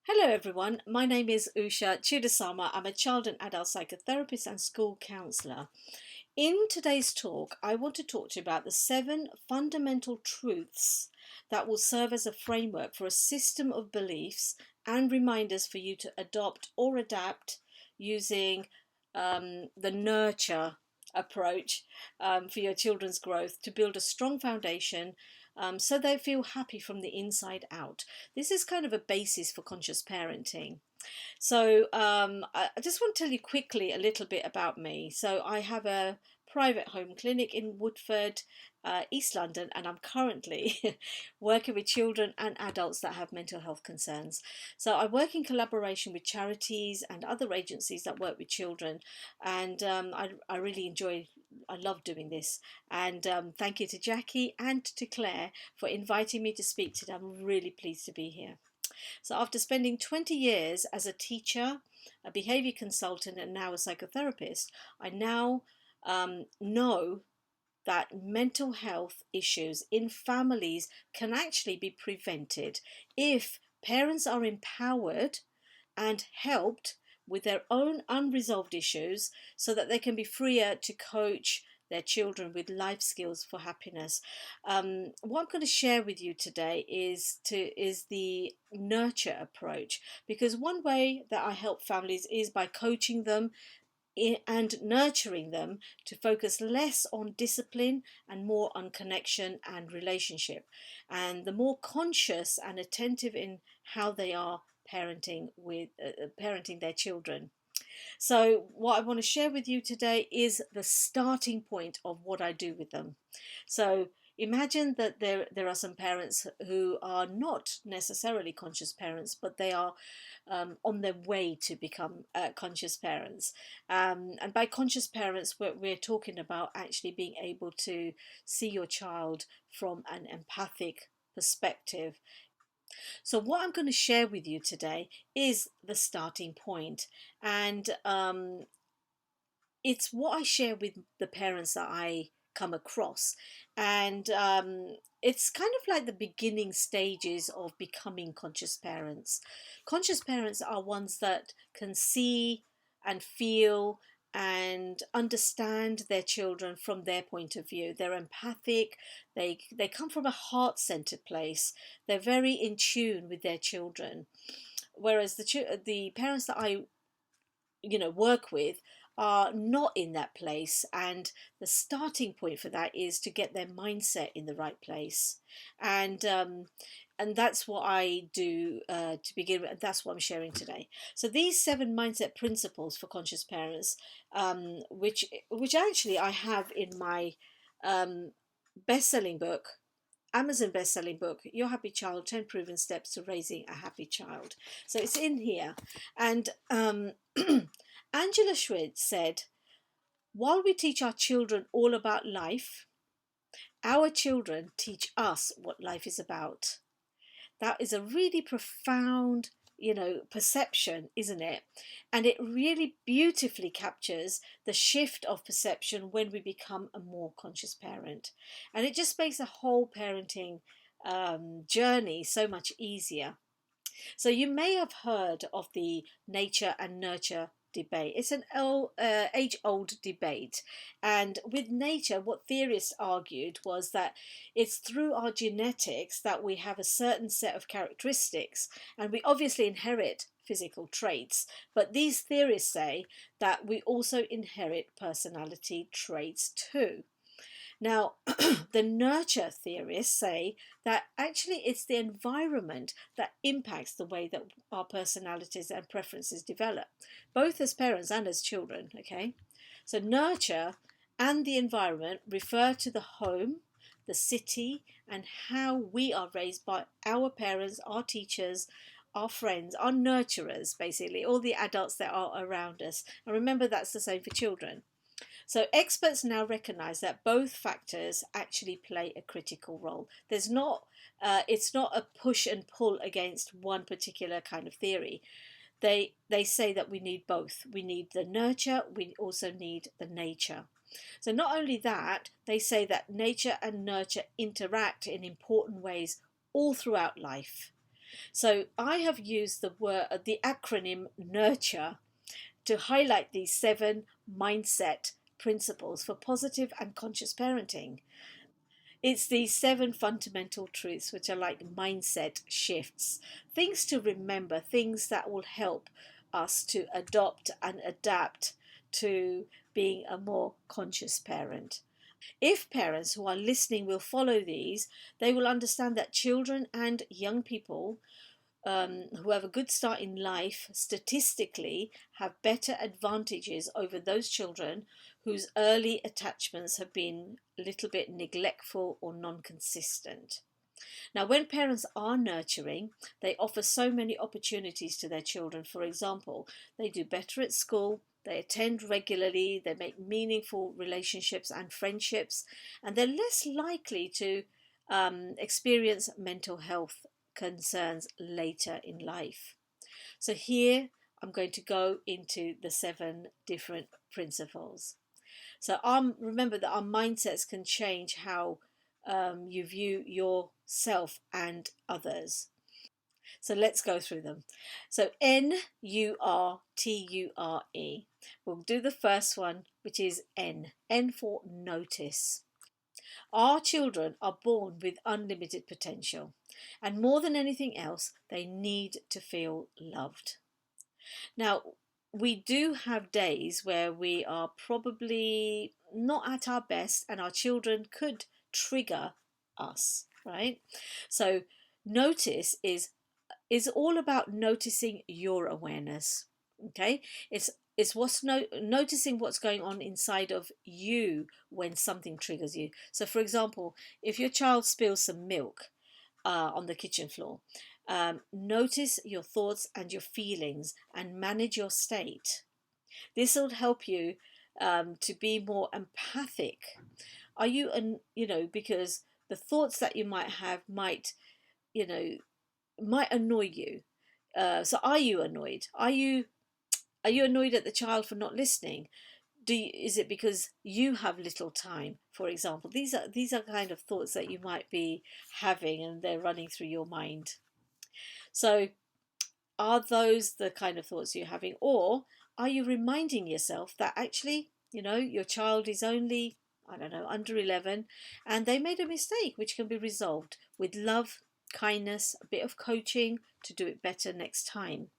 Hello everyone, my name is Usha Chudasama. I'm a child and adult psychotherapist and school counsellor. In today's talk, I want to talk to you about the 7 fundamental truths that will serve as a framework for a system of beliefs and reminders for you to adopt or adapt using the nurture approach for your children's growth to build a strong foundation so they feel happy from the inside out. This is kind of a basis for conscious parenting. So I just want to tell you quickly a little bit about me. So I have a private home clinic in Woodford, East London, and I'm currently working with children and adults that have mental health concerns. So I work in collaboration with charities and other agencies that work with children, and I really I love doing this. And thank you to Jackie and to Claire for inviting me to speak today. I'm really pleased to be here. So after spending 20 years as a teacher, a behaviour consultant, and now a psychotherapist, I now know that mental health issues in families can actually be prevented if parents are empowered and helped with their own unresolved issues so that they can be freer to coach their children with life skills for happiness. What I'm going to share with you today is the nurture approach, because one way that I help families is by coaching them and nurturing them to focus less on discipline and more on connection and relationship, and the more conscious and attentive in how they are parenting their children. So what I want to share with you today is the starting point of what I do with them. So imagine that there are some parents who are not necessarily conscious parents, but they are on their way to become conscious parents. And by conscious parents, we're talking about actually being able to see your child from an empathic perspective. So, what I'm going to share with you today is the starting point, and it's what I share with the parents that I come across, and it's kind of like the beginning stages of becoming conscious parents. Conscious parents are ones that can see and feel and understand their children from their point of view. They're empathic. They come from a heart-centered place. They're very in tune with their children, whereas the parents that I work with are not in that place, and the starting point for that is to get their mindset in the right place. And that's what I do to begin with, and that's what I'm sharing today. So these 7 mindset principles for conscious parents, which actually I have in my um, best-selling book, Amazon best-selling book, Your Happy Child: 10 Proven Steps to Raising a Happy Child. So it's in here. And Angela Schwid said, while we teach our children all about life, our children teach us what life is about. That is a really profound, perception, isn't it? And it really beautifully captures the shift of perception when we become a more conscious parent. And it just makes the whole parenting journey so much easier. So you may have heard of the nature and nurture debate. It's an age-old debate. And with nature, what theorists argued was that it's through our genetics that we have a certain set of characteristics, and we obviously inherit physical traits. But these theorists say that we also inherit personality traits too. Now, the nurture theorists say that actually it's the environment that impacts the way that our personalities and preferences develop, both as parents and as children, okay? So nurture and the environment refer to the home, the city, and how we are raised by our parents, our teachers, our friends, our nurturers, basically, all the adults that are around us. And remember, that's the same for children. So experts now recognise that both factors actually play a critical role. It's not a push and pull against one particular kind of theory. They say that we need both. We need the nurture, we also need the nature. So not only that, they say that nature and nurture interact in important ways all throughout life. So I have used the acronym nurture to highlight these 7 mindset principles for positive and conscious parenting. It's these 7 fundamental truths, which are like mindset shifts, things to remember, things that will help us to adopt and adapt to being a more conscious parent. If parents who are listening will follow these, they will understand that children and young people who have a good start in life statistically have better advantages over those children whose early attachments have been a little bit neglectful or non-consistent. Now, when parents are nurturing, they offer so many opportunities to their children. For example, they do better at school, they attend regularly, they make meaningful relationships and friendships, and they're less likely to experience mental health concerns later in life. So, here I'm going to go into the 7 different principles. So remember that our mindsets can change how you view yourself and others. So let's go through them. So NURTURE. We'll do the first one, which is N. N for notice. Our children are born with unlimited potential, and more than anything else, they need to feel loved. Now, we do have days where we are probably not at our best, and our children could trigger us, right? So, notice is all about noticing your awareness. Okay, it's noticing what's going on inside of you when something triggers you. So, for example, if your child spills some milk on the kitchen floor. Notice your thoughts and your feelings and manage your state. This will help you to be more empathic. Are you, because the thoughts that you might have you know, might annoy you. So, are you annoyed? Are you annoyed at the child for not listening? Is it because you have little time, for example? These are kind of thoughts that you might be having, and they're running through your mind. So are those the kind of thoughts you're having, or are you reminding yourself that actually, your child is only, I don't know, under 11, and they made a mistake which can be resolved with love, kindness, a bit of coaching to do it better next time?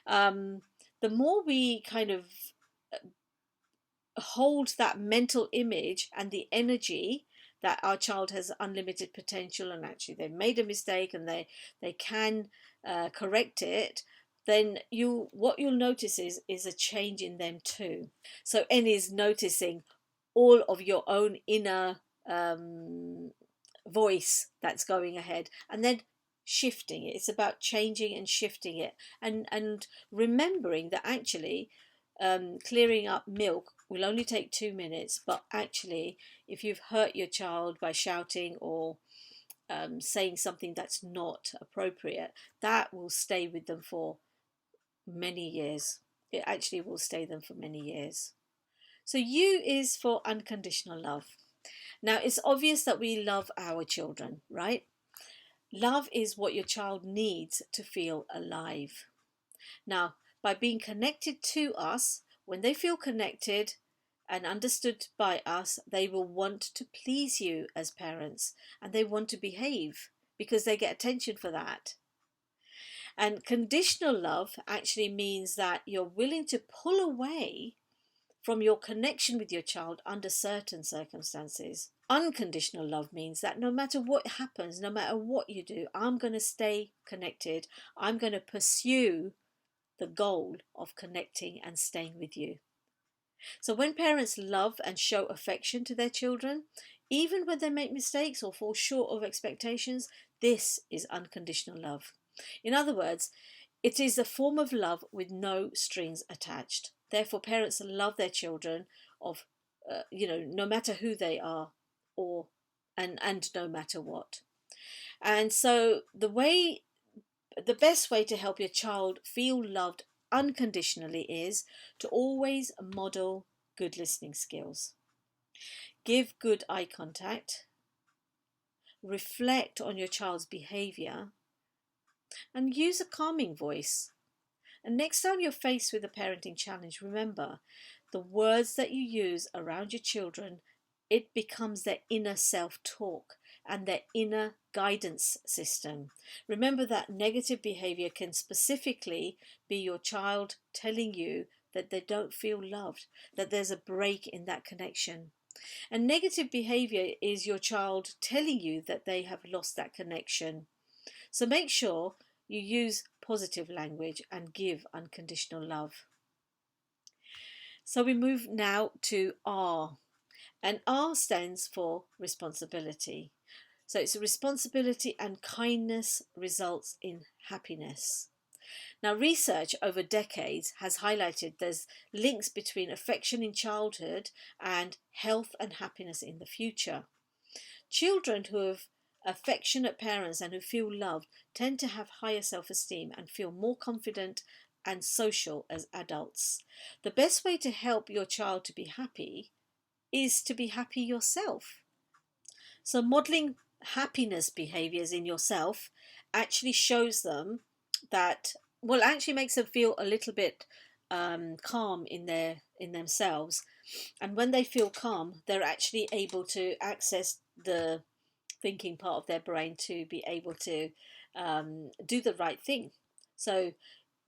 The more we kind of hold that mental image and the energy that our child has unlimited potential, and actually they've made a mistake and they can correct it, then what you'll notice is a change in them too. So N is noticing all of your own inner voice that's going ahead, and then shifting it. It's about changing and shifting it, and remembering that actually clearing up milk will only take 2 minutes, but actually if you've hurt your child by shouting or saying something that's not appropriate, that will stay with them for many years. It actually will stay them for many years. So U is for unconditional love. Now, it's obvious that we love our children, right? Love is what your child needs to feel alive. Now, by being connected to us, when they feel connected and understood by us, they will want to please you as parents, and they want to behave because they get attention for that. And conditional love actually means that you're willing to pull away from your connection with your child under certain circumstances. Unconditional love means that no matter what happens, no matter what you do, I'm going to stay connected. I'm going to pursue the goal of connecting and staying with you. So when parents love and show affection to their children, even when they make mistakes or fall short of expectations, this is unconditional love. In other words, it is a form of love with no strings attached. Therefore, parents love their children no matter who they are, and no matter what. And so the best way to help your child feel loved unconditionally is to always model good listening skills. Give good eye contact. Reflect on your child's behaviour. and use a calming voice. And next time you're faced with a parenting challenge, remember the words that you use around your children, it becomes their inner self talk and their inner guidance system. Remember that negative behavior can specifically be your child telling you that they don't feel loved, that there's a break in that connection. And negative behavior is your child telling you that they have lost that connection. So make sure you use positive language and give unconditional love. So we move now to R, and R stands for responsibility. So it's a responsibility, and kindness results in happiness. Now, research over decades has highlighted there's links between affection in childhood and health and happiness in the future. Children who have affectionate parents and who feel loved tend to have higher self esteem and feel more confident and social as adults. The best way to help your child to be happy is to be happy yourself. So, modeling happiness behaviors in yourself actually shows them that, well, actually makes them feel a little bit calm in themselves. And when they feel calm, they're actually able to access the thinking part of their brain to be able to do the right thing. So,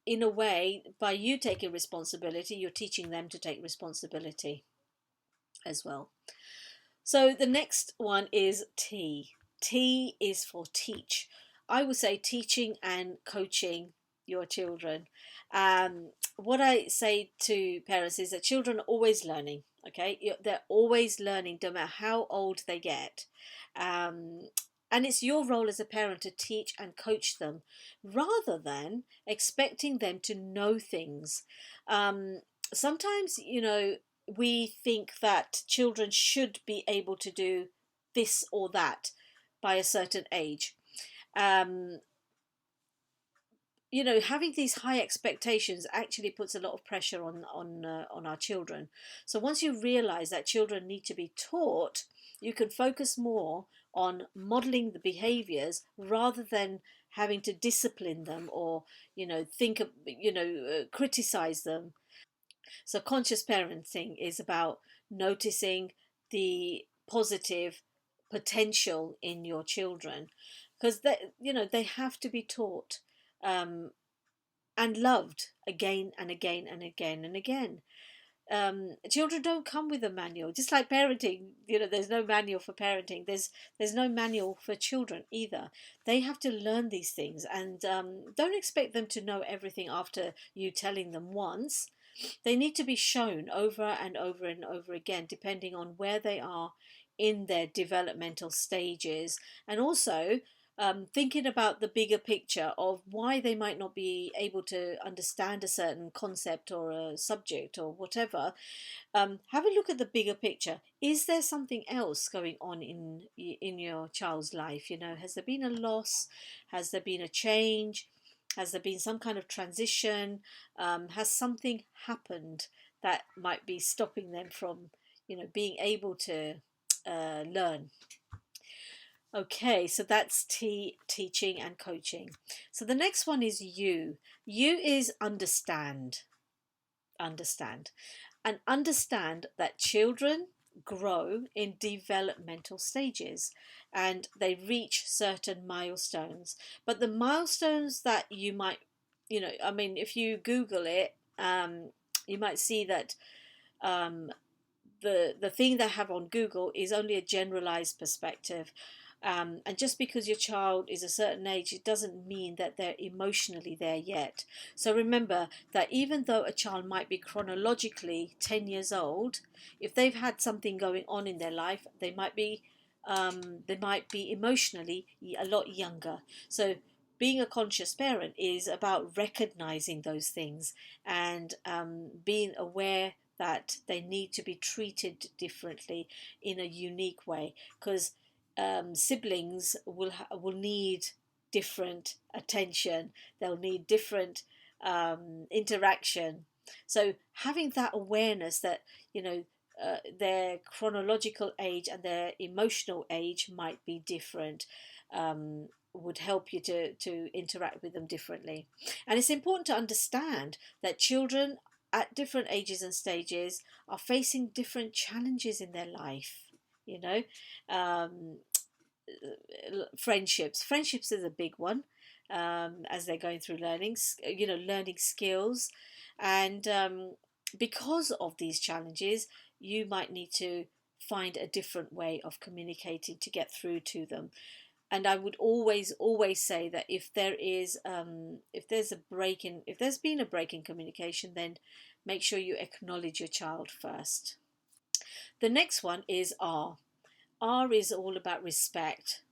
in a way, by you taking responsibility, you're teaching them to take responsibility as well. So, the next one is T. T is for teach. I would say teaching and coaching your children. What I say to parents is that children are always learning. Okay, they're always learning, no matter how old they get. Um, and it's your role as a parent to teach and coach them rather than expecting them to know things. Sometimes, we think that children should be able to do this or that by a certain age. Um, having these high expectations actually puts a lot of pressure on our children. So once you realize that children need to be taught, you can focus more on modeling the behaviors rather than having to discipline them or think of criticize them. So conscious parenting is about noticing the positive potential in your children, because they have to be taught um, and loved again and again and again and again. Children don't come with a manual, just like parenting. There's no manual for parenting. There's no manual for children either. They have to learn these things, and don't expect them to know everything after you telling them once. They need to be shown over and over and over again, depending on where they are in their developmental stages, and also thinking about the bigger picture of why they might not be able to understand a certain concept or a subject or whatever. Have a look at the bigger picture. Is there something else going on in your child's life? Has there been a loss? Has there been a change? Has there been some kind of transition? Has something happened that might be stopping them from, being able to learn? Okay, so that's teaching and coaching. So the next one is U. U is understand. Understand. And understand that children grow in developmental stages and they reach certain milestones. But the milestones that you might, if you Google it, you might see that um, the thing they have on Google is only a generalized perspective. And just because your child is a certain age, it doesn't mean that they're emotionally there yet. So remember that even though a child might be chronologically 10 years old, if they've had something going on in their life, they might be emotionally a lot younger. So being a conscious parent is about recognizing those things and being aware that they need to be treated differently in a unique way, because siblings will need different attention. They'll need different interaction. So having that awareness that their chronological age and their emotional age might be different, would help you to interact with them differently. And it's important to understand that children at different ages and stages are facing different challenges in their life. You know, um, friendships is a big one, as they're going through learning skills, and because of these challenges, you might need to find a different way of communicating to get through to them. And I would always say that if there's been a break in communication, then make sure you acknowledge your child first. The next one is R is all about respect.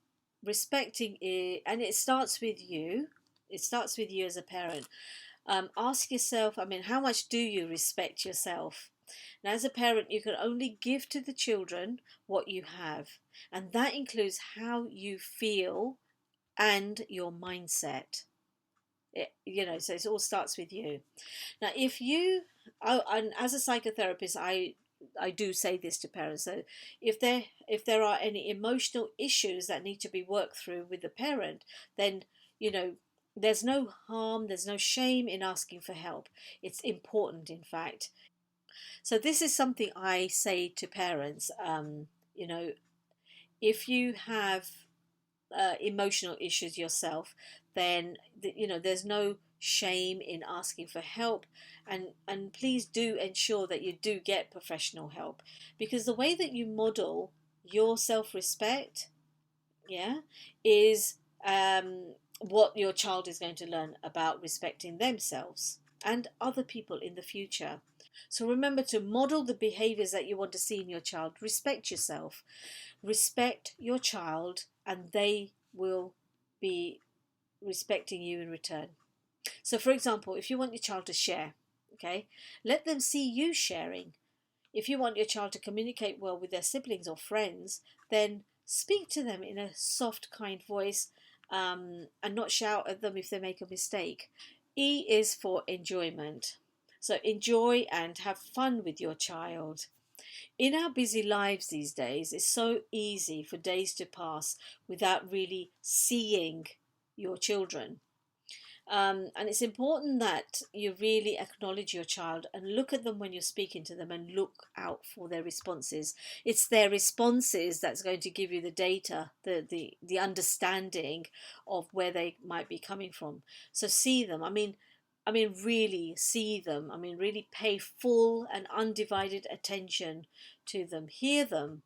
Respecting it, and it starts with you. It starts with you as a parent. Ask yourself, I mean, how much do you respect yourself? Now, as a parent, you can only give to the children what you have, and that includes how you feel and your mindset. So it all starts with you. Now, and as a psychotherapist, I do say this to parents. So if there are any emotional issues that need to be worked through with the parent, then you know there's no harm, there's no shame in asking for help. It's important, in fact. So this is something I say to parents. You know, if you have emotional issues yourself, then there's no shame in asking for help, and please do ensure that you do get professional help, because the way that you model your self-respect, yeah, is what your child is going to learn about respecting themselves and other people in the future. So remember to model the behaviors that you want to see in your child. Respect yourself, respect your child, and they will be respecting you in return. So, for example, if you want your child to share, okay, let them see you sharing. If you want your child to communicate well with their siblings or friends, then speak to them in a soft, kind voice, and not shout at them if they make a mistake. E is for enjoyment. So, enjoy and have fun with your child. In our busy lives these days, it's so easy for days to pass without really seeing your children. And it's important that you really acknowledge your child and look at them when you're speaking to them, and look out for their responses. It's their responses that's going to give you the data, the understanding of where they might be coming from. So see them. I mean, really see them. I mean, really pay full and undivided attention to them. Hear them.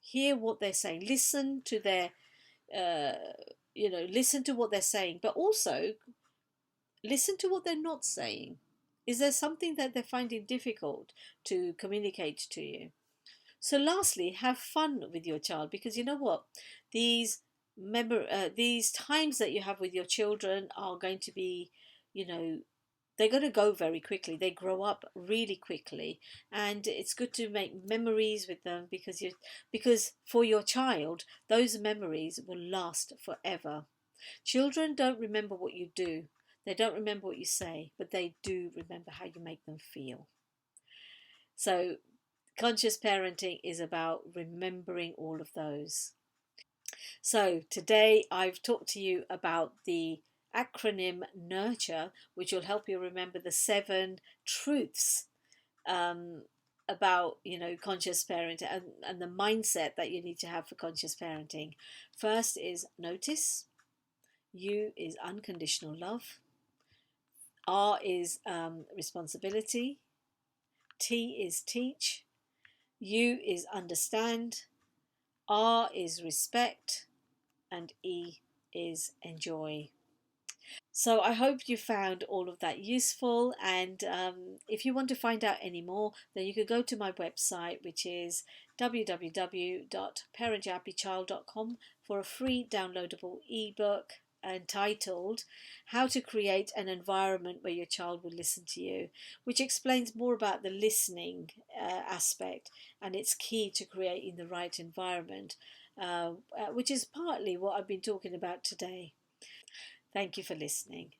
Hear what they're saying. Listen to their, uh, listen to what they're saying, but also listen to what they're not saying. Is there something that they're finding difficult to communicate to you? So, lastly, have fun with your child, because you know what? These times that you have with your children are going to be, you know, they're going to go very quickly. They grow up really quickly, and it's good to make memories with them, because for your child, those memories will last forever. Children don't remember what you do, they don't remember what you say, but they do remember how you make them feel. So, conscious parenting is about remembering all of those. So, today I've talked to you about the acronym NURTURE, which will help you remember the 7 truths um, about conscious parenting, and the mindset that you need to have for conscious parenting. First is notice. U is unconditional love. R is responsibility. T is teach. U is understand. R is respect. And E is enjoy. So I hope you found all of that useful. And if you want to find out any more, then you can go to my website, which is www.parentyourhappychild.com, for a free downloadable ebook entitled How to Create an Environment Where Your Child Will Listen to You, which explains more about the listening aspect, and it's key to creating the right environment, which is partly what I've been talking about today. Thank you for listening.